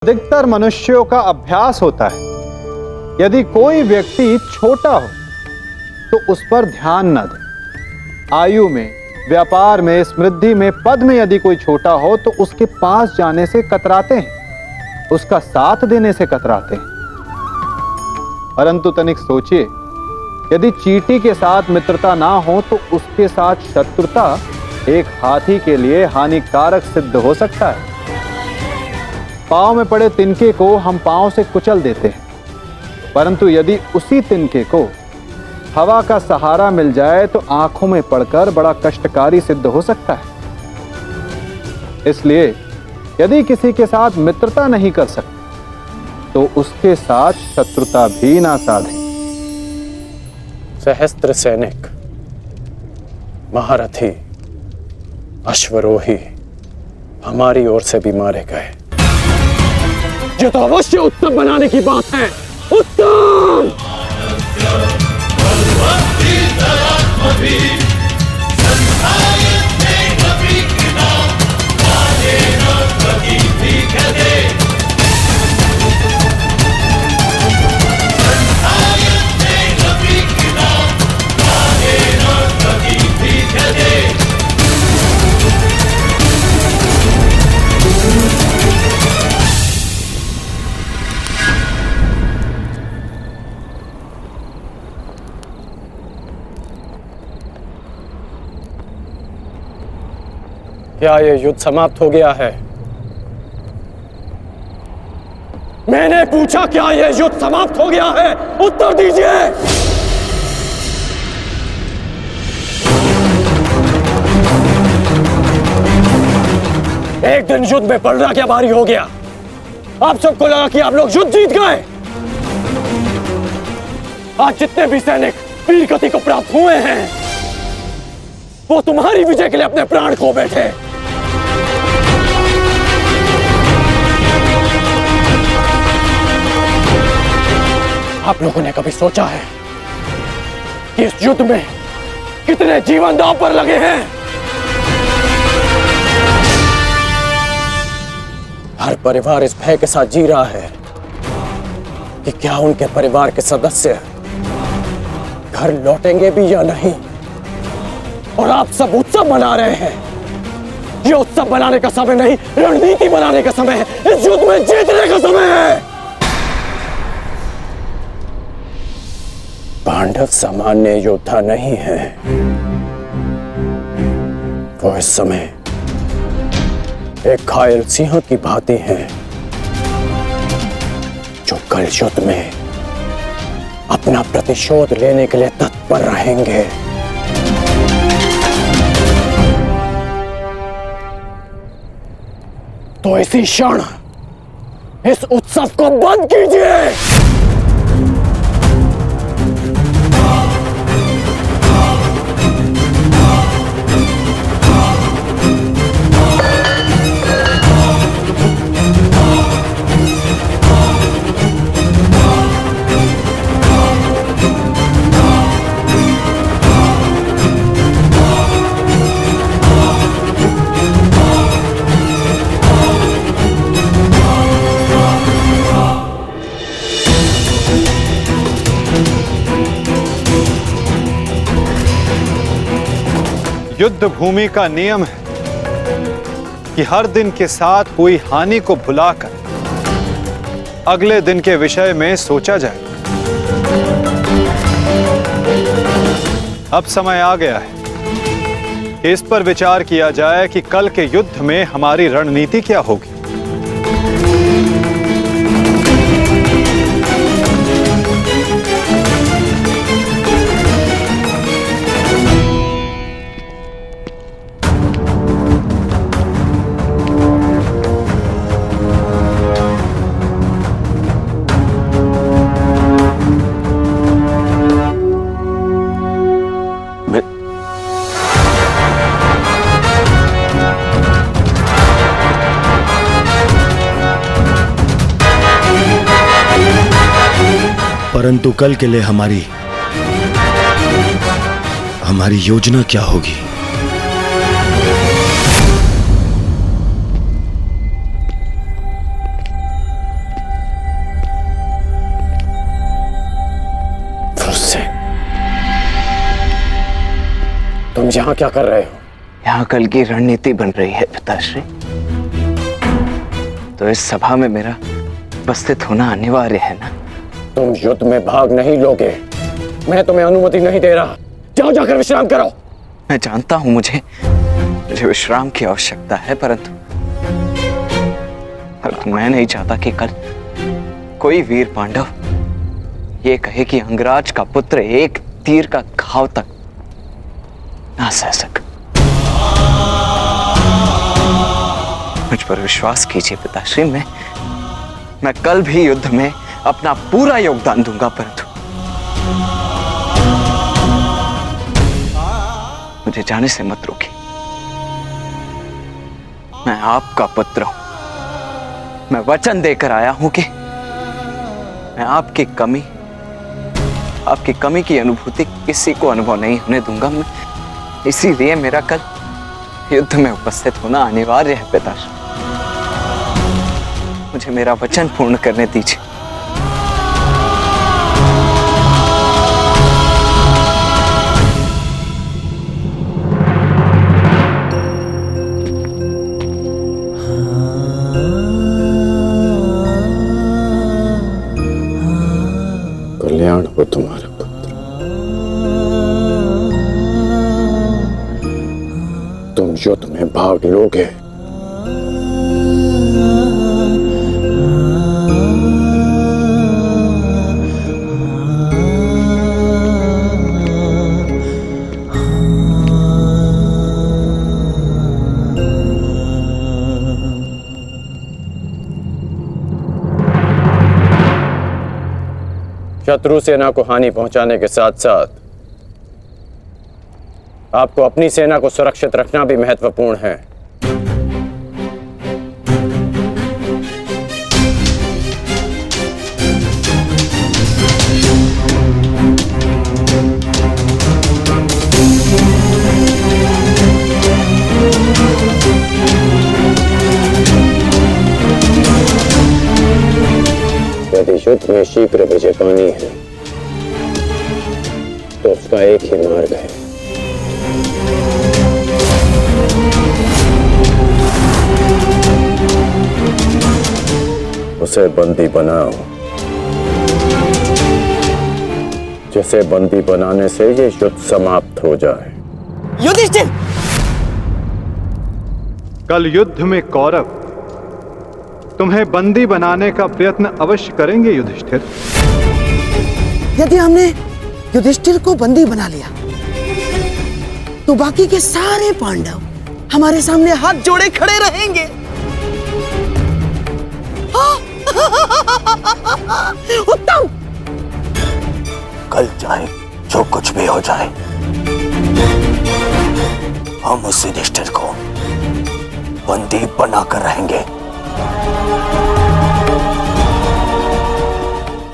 अधिकतर मनुष्यों का अभ्यास होता है, यदि कोई व्यक्ति छोटा हो तो उस पर ध्यान न दे। आयु में, व्यापार में, समृद्धि में, पद में यदि कोई छोटा हो तो उसके पास जाने से कतराते हैं, उसका साथ देने से कतराते हैं। परंतु तनिक सोचिए, यदि चींटी के साथ मित्रता ना हो तो उसके साथ शत्रुता एक हाथी के लिए हानिकारक सिद्ध हो सकता है। पांव में पड़े तिनके को हम पांव से कुचल देते हैं, परंतु यदि उसी तिनके को हवा का सहारा मिल जाए तो आंखों में पड़कर बड़ा कष्टकारी सिद्ध हो सकता है। इसलिए यदि किसी के साथ मित्रता नहीं कर सकते तो उसके साथ शत्रुता भी ना साधें। सहस्त्र सैनिक, महारथी, अश्वरोही हमारी ओर से भी मारे गए। ये तो अवश्य उत्तम बनाने की बात है। उत्तम! क्या ये युद्ध समाप्त हो गया है? मैंने पूछा, क्या ये युद्ध समाप्त हो गया है? उत्तर दीजिए। एक दिन युद्ध में पलड़ा क्या भारी हो गया। आप सबको लगा कि आप लोग युद्ध जीत गए। आज जितने भी सैनिक वीर गति को प्राप्त हुए हैं वो तुम्हारी विजय के लिए अपने प्राण खो बैठे। आप लोगों ने कभी सोचा है कि इस युद्ध में कितने जीवन दांव पर लगे हैं? हर परिवार इस भय के साथ जी रहा है कि क्या उनके परिवार के सदस्य घर लौटेंगे भी या नहीं। और आप सब उत्सव मना रहे हैं। ये उत्सव मनाने का समय नहीं, रणनीति बनाने का समय है। इस युद्ध में जीतने का समय है। पांडव सामान्य योद्धा नहीं है। वो इस समय एक घायल सिंह की भांति हैं, जो कल युद्ध में अपना प्रतिशोध लेने के लिए तत्पर रहेंगे। तो इसी क्षण इस उत्सव को बंद कीजिए। युद्ध भूमि का नियम है कि हर दिन के साथ हुई हानि को भुलाकर अगले दिन के विषय में सोचा जाए। अब समय आ गया है कि इस पर विचार किया जाए कि कल के युद्ध में हमारी रणनीति क्या होगी। परंतु कल के लिए हमारी योजना क्या होगी? यहाँ क्या कर रहे हो? यहाँ कल की रणनीति बन रही है पिताश्री, तो इस सभा में मेरा उपस्थित होना अनिवार्य है ना। तुम युद्ध में भाग नहीं लोगे, मैं तुम्हें अनुमति नहीं दे रहा। जाओ जाकर विश्राम करो। मैं जानता हूं मुझे विश्राम की आवश्यकता है, परंतु मैं नहीं चाहता कि कल कोई वीर पांडव ये कहे कि अंगराज का पुत्र एक तीर का घाव तक ना सह सके। मुझ पर विश्वास कीजिए पिताश्री, मैं कल भी युद्ध में अपना पूरा योगदान दूंगा, परंतु मुझे जाने से मत रोकिए। मैं आपका पुत्र हूं, मैं वचन देकर आया हूं कि मैं आपकी कमी की अनुभूति किसी को अनुभव नहीं होने दूंगा। मैं इसीलिए मेरा कल युद्ध में उपस्थित होना अनिवार्य है पिताश्री। मुझे मेरा वचन पूर्ण करने दीजिए। कल्याण हो तुम्हारा पुत्र। तुम युद्ध में भाग लोगे। शत्रु सेना को हानि पहुंचाने के साथ साथ आपको अपनी सेना को सुरक्षित रखना भी महत्वपूर्ण है। यदि युद्ध में शीघ्र विजय पानी है तो उसका एक ही मार्ग है, उसे बंदी बनाओ। जिसे बंदी बनाने से ये युद्ध समाप्त हो जाए। युधिष्ठिर! कल युद्ध में कौरव तुम्हें बंदी बनाने का प्रयत्न अवश्य करेंगे युधिष्ठिर। यदि हमने युधिष्ठिर को बंदी बना लिया तो बाकी के सारे पांडव हमारे सामने हाथ जोड़े खड़े रहेंगे। उत्तम! कल चाहे जो कुछ भी हो जाए, हम उस युधिष्ठिर को बंदी बनाकर रहेंगे।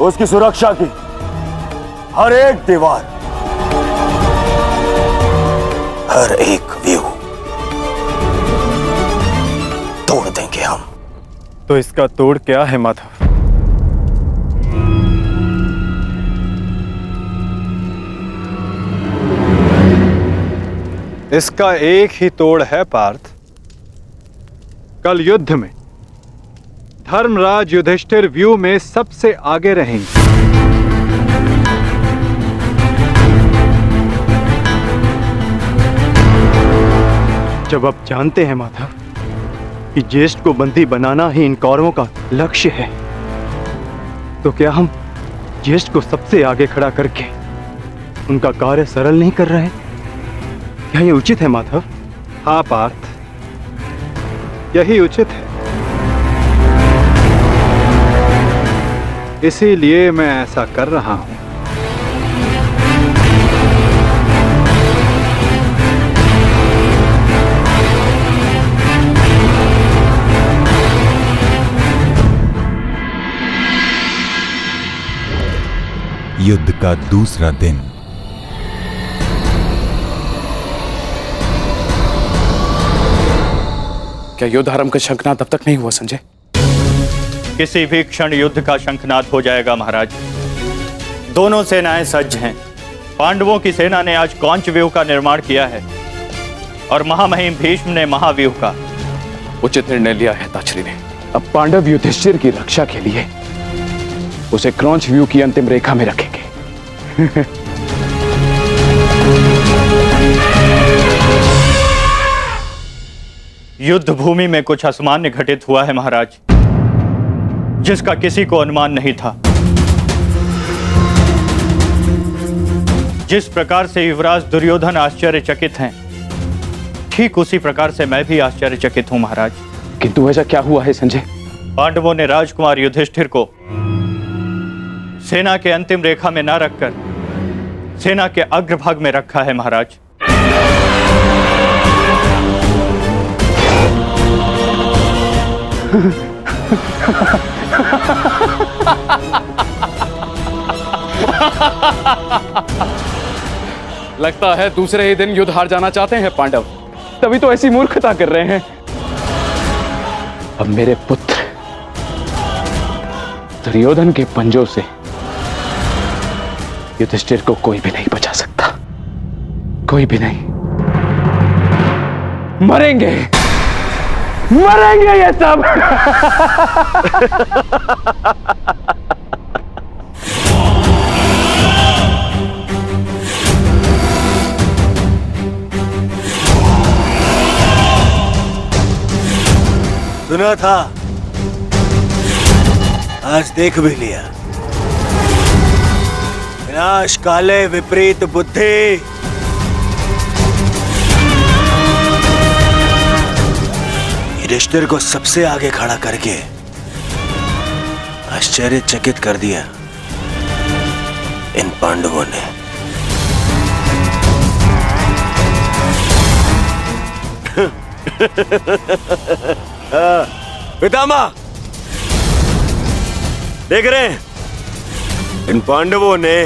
उसकी सुरक्षा की हर एक दीवार, हर एक व्यू तोड़ देंगे हम। तो इसका तोड़ क्या है माधव? इसका एक ही तोड़ है पार्थ। कल युद्ध में धर्मराज युधिष्ठिर व्यू में सबसे आगे रहेंगे। जब आप जानते हैं माधव कि ज्येष्ठ को बंदी बनाना ही इन कौरवों का लक्ष्य है, तो क्या हम ज्येष्ठ को सबसे आगे खड़ा करके उनका कार्य सरल नहीं कर रहे? क्या ये उचित है माधव? हाँ पार्थ, यही उचित है। इसीलिए मैं ऐसा कर रहा हूं। युद्ध का दूसरा दिन। क्या युद्ध आरंभ का शंखनाद अब तक नहीं हुआ संजय? किसी भी क्षण युद्ध का शंखनाद हो जाएगा महाराज। दोनों सेनाएं सज्ज हैं। पांडवों की सेना ने आज कौंच व्यूह का निर्माण किया है। और महामहिम भीष्म ने महाव्यूह का उचित निर्णय लिया है ताचरी ने। अब पांडव युधिष्ठिर की रक्षा के लिए उसे क्रौंच व्यू की अंतिम रेखा में रखेंगे। युद्ध भूमि में कुछ असामान्य घटित हुआ है महाराज, जिसका किसी को अनुमान नहीं था। जिस प्रकार से युवराज दुर्योधन आश्चर्यचकित हैं, ठीक उसी प्रकार से मैं भी आश्चर्यचकित हूं महाराज। किंतु ऐसा क्या हुआ है संजय? पांडवों ने राजकुमार युधिष्ठिर को सेना के अंतिम रेखा में न रखकर सेना के अग्रभाग में रखा है महाराज। लगता है दूसरे ही दिन युद्ध हार जाना चाहते हैं पांडव, तभी तो ऐसी मूर्खता कर रहे हैं। अब मेरे पुत्र दुर्योधन के पंजों से युधिष्ठिर को कोई भी नहीं बचा सकता, कोई भी नहीं। मरेंगे मरेंगे ये सब। सुना था, आज देख भी लिया। विनाश काले विपरीत बुद्धि। युधिष्ठिर को सबसे आगे खड़ा करके आश्चर्यचकित कर दिया इन पांडवों ने। पितामह, देख रहे हैं, इन पांडवों ने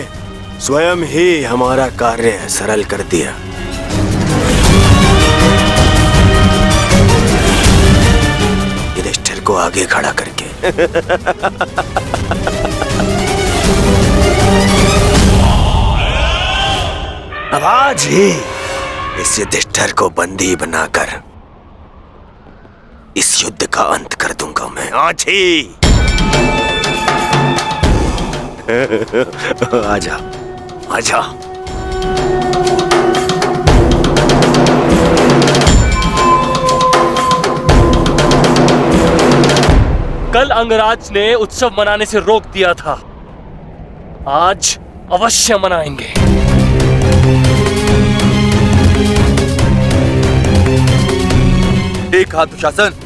स्वयं ही हमारा कार्य सरल कर दिया। युधिष्ठिर को आगे खड़ा करके। अब आज ही इस युधिष्ठिर को बंदी बनाकर इस युद्ध का अंत कर दूंगा मैं, आज ही। आजा आजा। कल अंगराज ने उत्सव मनाने से रोक दिया था, आज अवश्य मनाएंगे। एक हाथ दुशासन,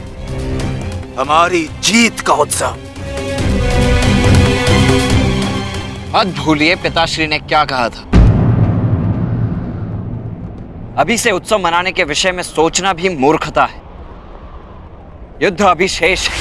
हमारी जीत का उत्सव। मत भूलिए पिताश्री ने क्या कहा था। अभी से उत्सव मनाने के विषय में सोचना भी मूर्खता है। युद्ध अभी शेष है।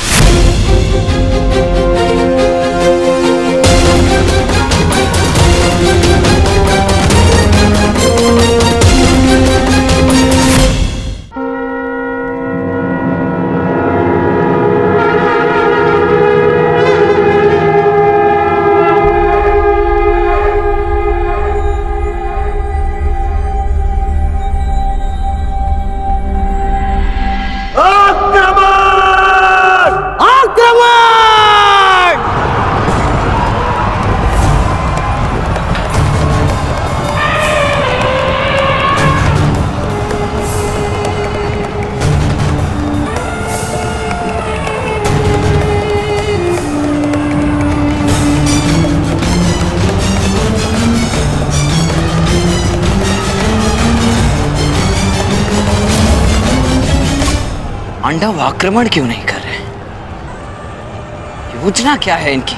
पांडव आक्रमण क्यों नहीं कर रहे? योजना क्या है इनकी?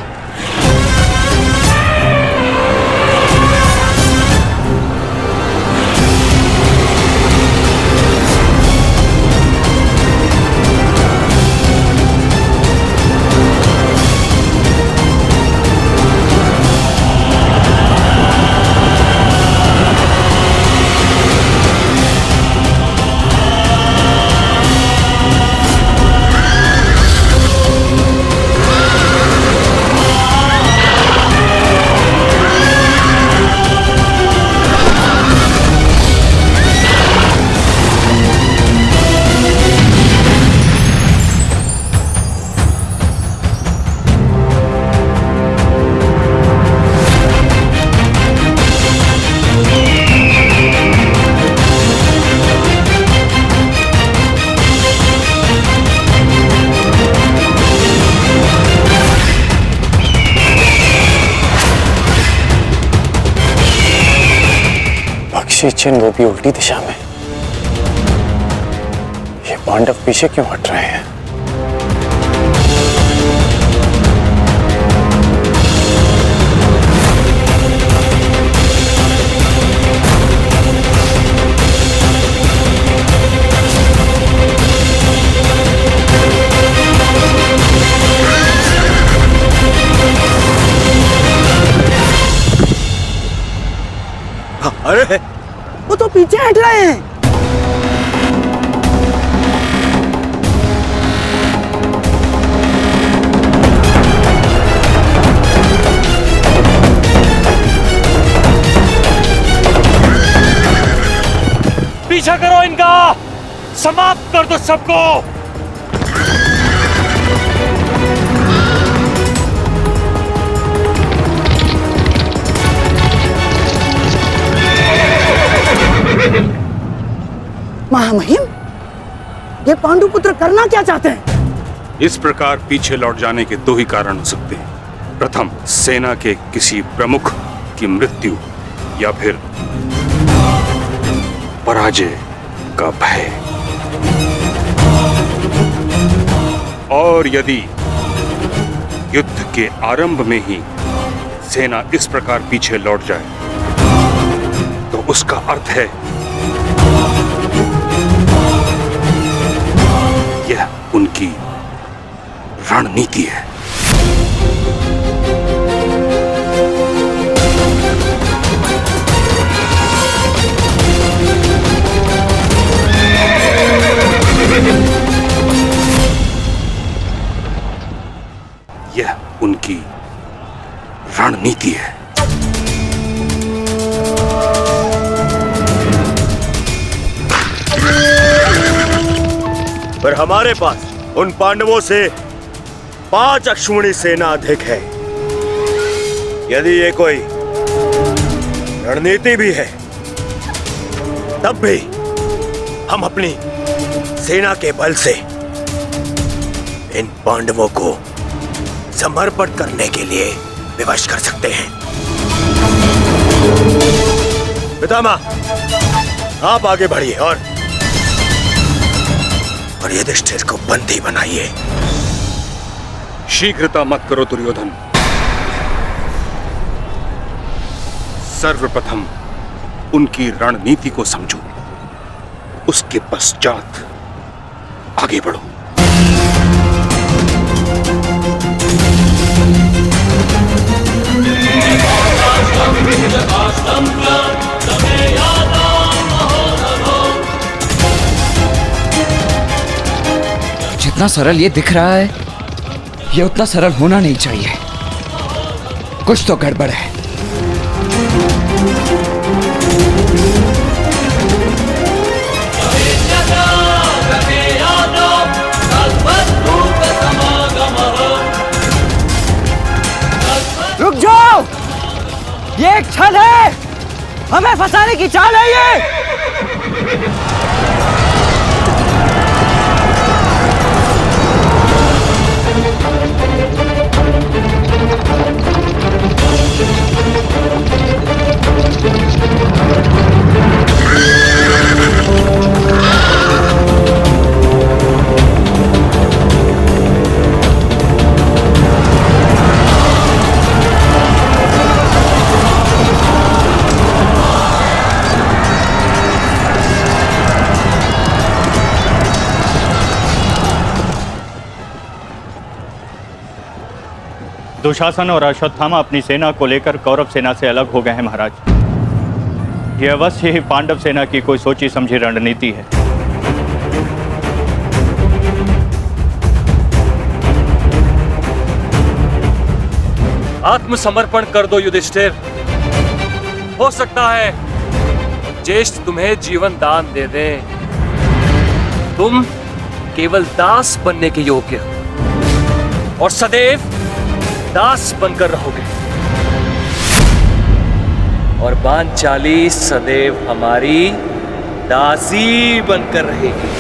आकाशीय चिन्ह, वो भी उल्टी दिशा में। ये पांडव पीछे क्यों हट रहे हैं? अरे वो तो पीछे हट रहे हैं। पीछा करो इनका, समाप्त कर दो सबको। महामहिम, ये पांडुपुत्र करना क्या चाहते हैं? इस प्रकार पीछे लौट जाने के दो ही कारण हो सकते हैं। प्रथम, सेना के किसी प्रमुख की मृत्यु, या फिर पराजय का भय। और यदि युद्ध के आरंभ में ही सेना इस प्रकार पीछे लौट जाए तो उसका अर्थ है यह उनकी रणनीति है। यह उनकी रणनीति है। पर हमारे पास उन पांडवों से 5 अश्विनी सेना अधिक है। यदि ये कोई रणनीति भी है, तब भी हम अपनी सेना के बल से इन पांडवों को समर्पण करने के लिए विवश कर सकते हैं। पितामह, आप आगे बढ़िए और युधिष्ठिर को बंदी बनाइए। शीघ्रता मत करो दुर्योधन। सर्वप्रथम उनकी रणनीति को समझो, उसके पश्चात आगे बढ़ो। जितना सरल ये दिख रहा है, ये उतना सरल होना नहीं चाहिए। कुछ तो गड़बड़ है। रुक जाओ, ये एक छल है, हमें फंसाने की चाल है ये। दुशासन और अश्वत्थामा अपनी सेना को लेकर कौरव सेना से अलग हो गए हैं महाराज। यह अवश्य ही पांडव सेना की कोई सोची समझी रणनीति है। आत्मसमर्पण कर दो युधिष्ठिर। हो सकता है ज्येष्ठ तुम्हें जीवन दान दे दे। तुम केवल दास बनने के योग्य और सदैव दास बनकर रहोगे, और पांचाली सदैव हमारी दासी बनकर रहेगी।